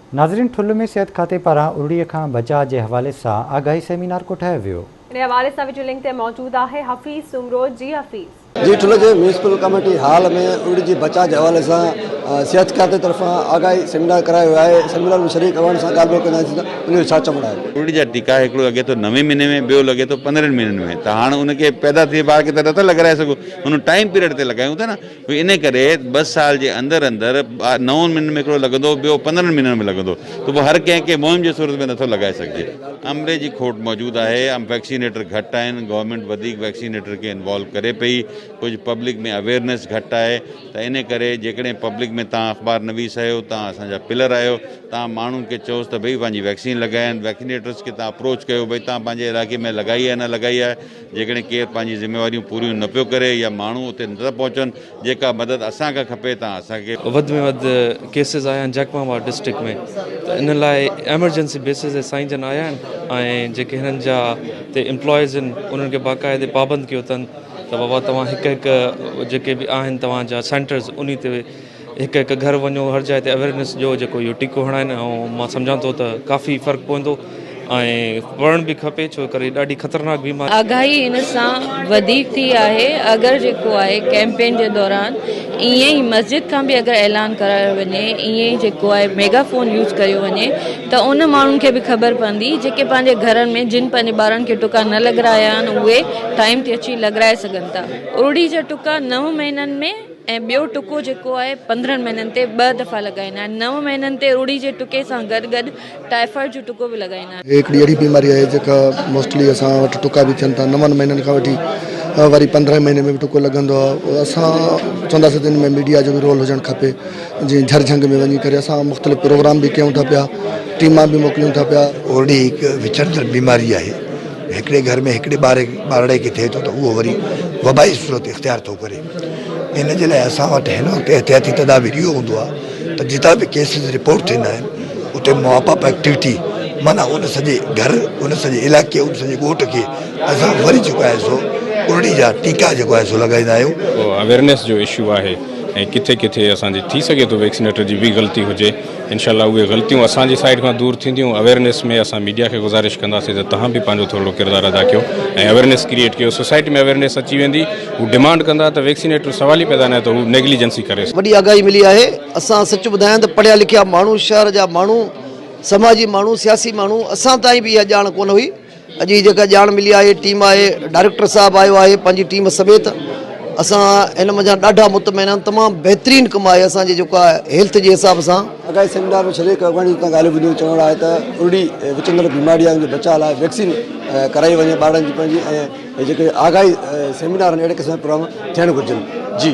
नाज़रीन, ठुल्ल में सेहत खाते पारां उरड़ीअ खां बचाव के हवाले से आगाही सेमिनार कोठायो वियो। इन हवाले से विचो लिंक ते मौजूद है हफ़ीज़ सुमरो। जी हफ़ीज़। जी, ठुल्ल जे म्यूनिसिपल कमेटी हाल में उड़ी जी बचाव के हवाले से सेहत खाते तरफा आगाही सेमिनार करायो है। सेमिनार में शरीक होने से ॻाल्हि कंदासीं छा चवणु आहे। उड़ी जा टीका हिकिड़ो लगे तो 9 महीने में, ॿियो लगे तो 15 महीननि में। तो हाँ उनके पैदा थिए ॿार खे त नथा लॻाराए सघूं, उन टाइम पीरियड ते लॻायूं था न। इन करे 2 साल के अंदर अंदर 9 महीननि में हिकिड़ो लॻंदो, ॿियो 15 महीननि में लॻंदो। तो वो हर कंहिंखे मुहिम जे सूरत में नथो लॻाए सघिजे। अमले जी खोट मौजूद है। वैक्सीनेटर घट आहिनि, गवर्नमेंट वधीक वैक्सीनेटर के इन्वॉल्व करे पई, कुछ पब्लिक में अवेयरनेस घट है। तो इन करे जेकॾहिं पब्लिक में तव्हां अख़बार नवीस आहियो, तव्हां असांजा पिलर आहियो, तव्हां माण्हुनि खे चयोसि त भई पंहिंजी वैक्सीन लगाइन। वैक्सीनेटर्स के तव्हां अप्रोच कयो भई तव्हां पंहिंजे इलाइक़े में लगाई है न लगाई है। जेकॾहिं केरु पंहिंजी ज़िम्मेवारियूं पूरियूं न पियो करे या माण्हू उते नथा पहुचनि, जेका मदद असांखे खपे तव्हां असांखे। वध में वध केसिस आया आहिनि जैकमाबाद डिस्ट्रिक्ट में, त इन लाइ एमरजेंसी बेसिस ते साईं जन आया आहिनि ऐं जेके हिननि जा ते एम्प्लॉइज़ आहिनि उन्हनि खे बाक़ाइदे पाबंद कयो अथनि त बाबा तव्हां हिकु जेके बि आहिनि तव्हांजा सेंटर्स उन ते हिकु घर वञो, हर जाइ ते अवेयरनेस जो जेको इहो टीको हणाइनि। ऐं मां सम्झां थो त काफ़ी फ़र्क़ु पवंदो ऐं पढ़ण भी खपे, छो करे ॾाढी ख़तरनाक बीमारी आगाही इन सां वधीक थी आहे। अगरि जेको आहे कैंपेन जे दौरान ईअं ई मस्जिद खां बि अगरि ऐलान करायो वञे, ईअं ई जेको आहे मेगाफोन यूज़ कयो वञे त उन माण्हुनि खे बि ख़बर पवंदी जेके पंहिंजे घरनि में जिन पंहिंजे ॿारनि खे टुका न लॻराया आहिनि उहे टाइम ते अची लॻराए सघनि था। उरड़ी जा टुका 9 महीननि में ऐं ॿियो टुको जेको आहे 15 महीननि ते 2 दफ़ा लॻाईंदा आहिनि। 9 महीननि ते उरड़ी जे टुके सां गॾु गॾु टाइफाइड जो टुको बि लॻाईंदा आहिनि। हिकिड़ी अहिड़ी बीमारी है जेका मोस्टली असां वटि टुका भी थियनि था 9 महीननि खां वठी वरी 15 महीने में भी टुको लॻंदो आहे। असां चवंदासीं त इन में मीडिया जो भी रोल हुजणु खपे। जीअं झरझंग में वञी करे असां मुख़्तलिफ़ प्रोग्राम भी कयूं था पिया, टीमां भी मोकिलियूं था पिया। ओड़ी हिकु विचरंदड़ बीमारी आहे। हिकिड़े घर में हिकिड़े ॿारड़े खे थिए थो त उहो वरी वबाई सूरत इख़्तियार थो करे। इन जे लाइ असां वटि हिन वक़्तु एहतियाती तदाबीर इहो हूंदो आहे त जितां बि केसिस रिपोर्ट थींदा आहिनि उते मॉपअप एक्टिविटी, माना उन सॼे घर, उन सॼे इलाइक़े, उन सॼे ॻोठ खे असां वरी जेको आहे सो उरड़ी जा टीका जेको आहे सो लॻाईंदा आहियूं। अवेयरनेस जो इशू आहे ऐं किथे किथे असांजी थी सघे थो वैक्सीनेटर जी भी ग़लती हुजे। इंशाल्लाह उहे ग़लतियूं असांजी साइड खां दूर थींदियूं। अवेयरनेस में असां मीडिया खे गुज़ारिश कंदासीं त तव्हां बि पंहिंजो थोरो किरदारु अदा कयो ऐं अवेयरनेस क्रिएट कयो। सोसाइटी में अवेयरनेस अची वेंदी, हू डिमांड कंदा त वैक्सीनेटर सवाल ई पैदा न त हू नेग्लिजेंसी करे। वॾी आगाही मिली आहे। असां सच ॿुधायां त पढ़िया लिखिया माण्हू, शहर जा माण्हू, समाजी माण्हू, सियासी माण्हू, असां ताईं भी इहा ॼाण कोन हुई। अॼु जेका ॼाण मिली आहे, टीम आहे, डायरेक्टर साहब आयो आहे पंहिंजी टीम समेत। असां इन मज़ा ॾाढा मुतमैन आहियूं। तमामु बहितरीन कमु आहे असांजे जेको आहे हेल्थ जे हिसाब सां। आगाही सेमिनार में शरीक घणी ॻाल्हियूं ॿुधियूं। चवणु आहे त उरड़ी विचंदड़ बीमारियुनि जे बचाव लाइ वैक्सीन कराई वञे ॿारनि जी पंहिंजी, ऐं जेके आगाही सेमिनार आहिनि अहिड़े क़िस्म जा प्रोग्राम थियणु घुरिजनि। जी।